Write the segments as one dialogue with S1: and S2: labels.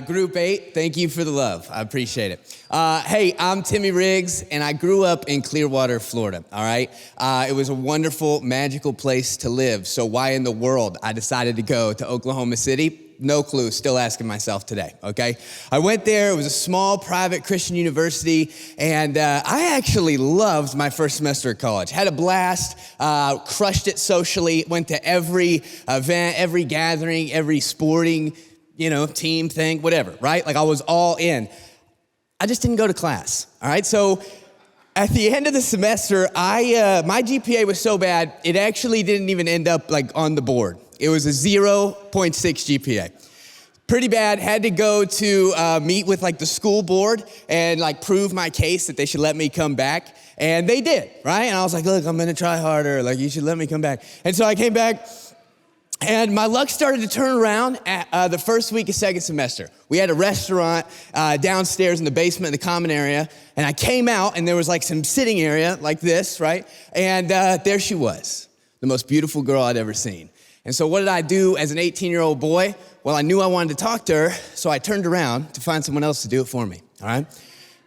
S1: Group 8, thank you for the love. I appreciate it. Hey, I'm Timmy Riggs, and I grew up in Clearwater, Florida, all right? It was a wonderful, magical place to live, so why in the world I decided to go to Oklahoma City? No clue, still asking myself today, okay? I went there, it was a small private Christian university, and I actually loved my first semester of college. Had a blast, crushed it socially, went to every event, every gathering, every sporting team thing, whatever, right? Like I was all in. I just didn't go to class, all right? So at the end of the semester, my GPA was so bad, it actually didn't even end up like on the board. It was a 0.6 GPA. Pretty bad, had to go to meet with like the school board and like prove my case that they should let me come back. And they did, right? And I was like, look, I'm gonna try harder. Like you should let me come back. And so I came back. And my luck started to turn around at the first week of second semester. We had a restaurant downstairs in the basement in the common area, and I came out, and there was like some sitting area like this, right? And there she was, the most beautiful girl I'd ever seen. And so what did I do as an 18-year-old boy? Well, I knew I wanted to talk to her, so I turned around to find someone else to do it for me, all right?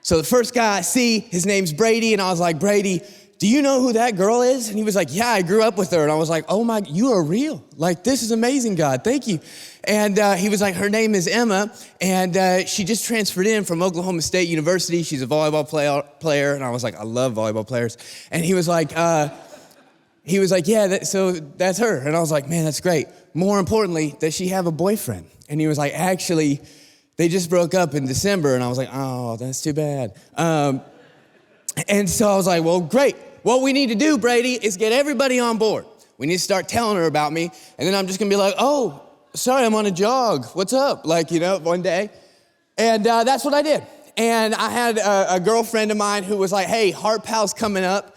S1: So the first guy I see, his name's Brady, and I was like, Brady, do you know who that girl is? And he was like, yeah, I grew up with her. And I was like, oh my, you are real. Like, this is amazing, God, thank you. And he was like, her name is Emma, and she just transferred in from Oklahoma State University. She's a volleyball player. And I was like, I love volleyball players. And he was like, yeah, so that's her. And I was like, man, that's great. More importantly, does she have a boyfriend? And he was like, actually, they just broke up in December. And I was like, oh, that's too bad. And so I was like, well, great. What we need to do, Brady, is get everybody on board. We need to start telling her about me. And then I'm just gonna be like, oh, sorry, I'm on a jog. What's up? Like, one day. And that's what I did. And I had a girlfriend of mine who was like, hey, Heart Pal's coming up.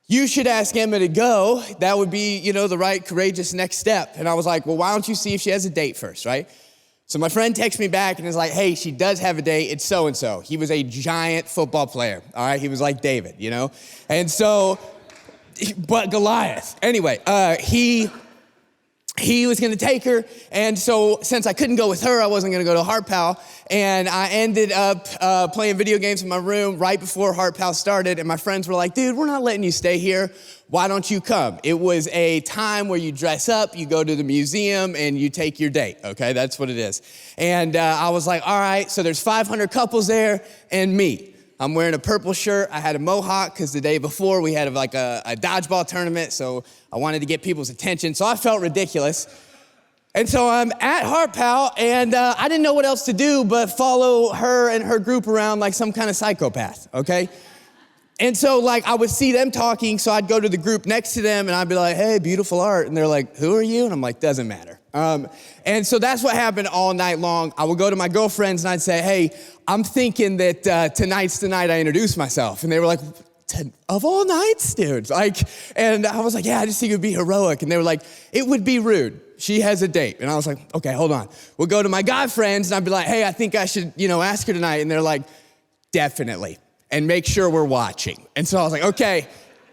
S1: You should ask Emma to go. That would be, the right, courageous next step. And I was like, well, why don't you see if she has a date first, right? So my friend texts me back and is like, hey, she does have a date. It's so-and-so. He was a giant football player, all right? He was like David, And so, but Goliath. Anyway, he was gonna take her. And so since I couldn't go with her, I wasn't gonna go to Heart Pal. And I ended up playing video games in my room right before Heart Pal started. And my friends were like, dude, we're not letting you stay here. Why don't you come? It was a time where you dress up, you go to the museum, and you take your date, okay? That's what it is. And I was like, all right, so there's 500 couples there and me. I'm wearing a purple shirt. I had a mohawk because the day before we had like a dodgeball tournament, so I wanted to get people's attention. So I felt ridiculous. And so I'm at Heart Pal, and I didn't know what else to do but follow her and her group around like some kind of psychopath, okay? And so I would see them talking, so I'd go to the group next to them and I'd be like, hey, beautiful art. And they're like, who are you? And I'm like, doesn't matter. And so that's what happened all night long. I would go to my girlfriends and I'd say, hey, I'm thinking that tonight's the night I introduce myself. And they were like, of all nights, dude? And I was like, yeah, I just think it would be heroic. And they were like, it would be rude. She has a date. And I was like, okay, hold on. We'll go to my guy friends and I'd be like, hey, I think I should, ask her tonight. And they're like, definitely. And make sure we're watching. And so I was like, okay,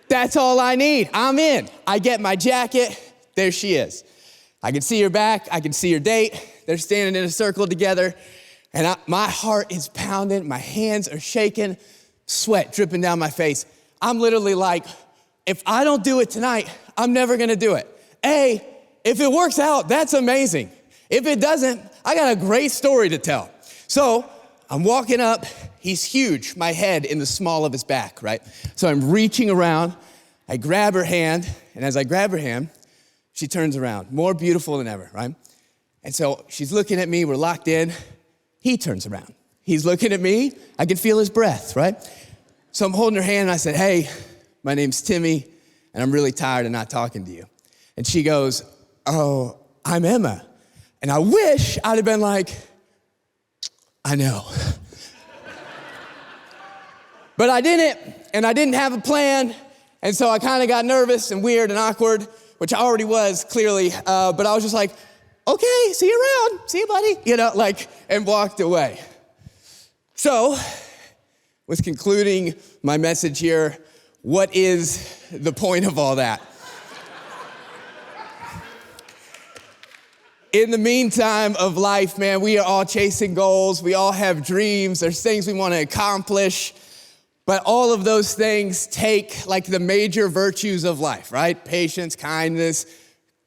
S1: that's all I need. I'm in. I get my jacket. There she is. I can see her back. I can see her date. They're standing in a circle together. And my heart is pounding. My hands are shaking. Sweat dripping down my face. I'm literally like, if I don't do it tonight, I'm never going to do it. If it works out, that's amazing. If it doesn't, I got a great story to tell. So I'm walking up. He's huge, my head in the small of his back, right? So I'm reaching around. I grab her hand. And as I grab her hand, she turns around, more beautiful than ever, right? And so she's looking at me. We're locked in. He turns around. He's looking at me. I can feel his breath, right? So I'm holding her hand and I said, hey, my name's Timmy, and I'm really tired of not talking to you. And she goes, oh, I'm Emma. And I wish I'd have been like, I know. But I didn't, and I didn't have a plan, and so I kind of got nervous and weird and awkward, which I already was, clearly, but I was just like, okay, see you around, see you, buddy, and walked away. So, with concluding my message here, what is the point of all that? in the meantime of life, man, we are all chasing goals. We all have dreams. There's things we want to accomplish. But all of those things take like the major virtues of life, right? Patience, kindness,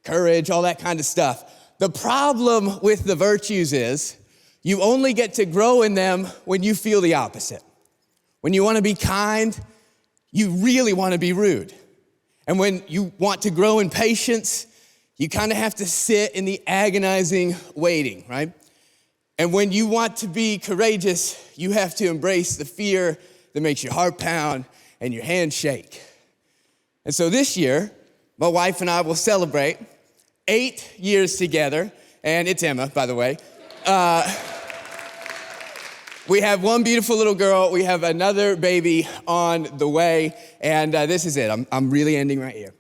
S1: courage, all that kind of stuff. The problem with the virtues is you only get to grow in them when you feel the opposite. When you want to be kind, you really want to be rude. And when you want to grow in patience, you kind of have to sit in the agonizing waiting, right? And when you want to be courageous, you have to embrace the fear that makes your heart pound and your hands shake. And so this year, my wife and I will celebrate 8 years together, and it's Emma, by the way. We have one beautiful little girl. We have another baby on the way, and this is it. I'm really ending right here.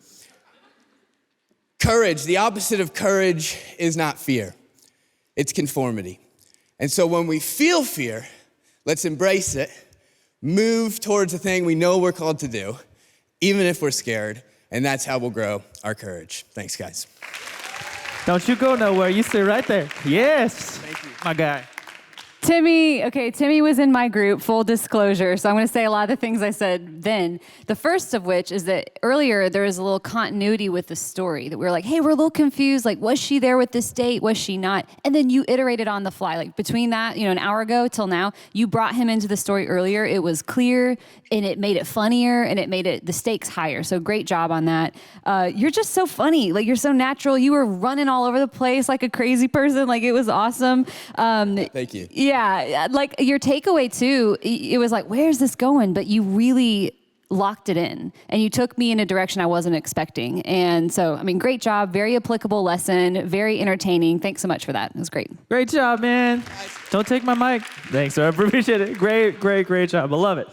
S1: Courage, the opposite of courage is not fear. It's conformity. And so when we feel fear, let's embrace it, move towards the thing we know we're called to do, even if we're scared, and that's how we'll grow our courage. Thanks, guys.
S2: Don't you go nowhere. You stay right there. Yes.
S1: Thank you.
S2: My guy.
S3: Timmy was in my group, full disclosure, so I'm going to say a lot of the things I said then. The first of which is that earlier there was a little continuity with the story, that we were like, hey, we're a little confused, like, was she there with this date, was she not? And then you iterated on the fly, like between that, an hour ago till now, you brought him into the story earlier. It was clear, and it made it funnier, and it made the stakes higher, so great job on that. You're just so funny, like, you're so natural. You were running all over the place like a crazy person, like, it was awesome.
S1: Thank you.
S3: Yeah, like your takeaway too, it was like, where's this going? But you really locked it in, and you took me in a direction I wasn't expecting. And so, I mean, great job, very applicable lesson, very entertaining. Thanks so much for that. It was great.
S2: Great job, man. Don't take my mic. Thanks, sir. I appreciate it. Great job. I love it.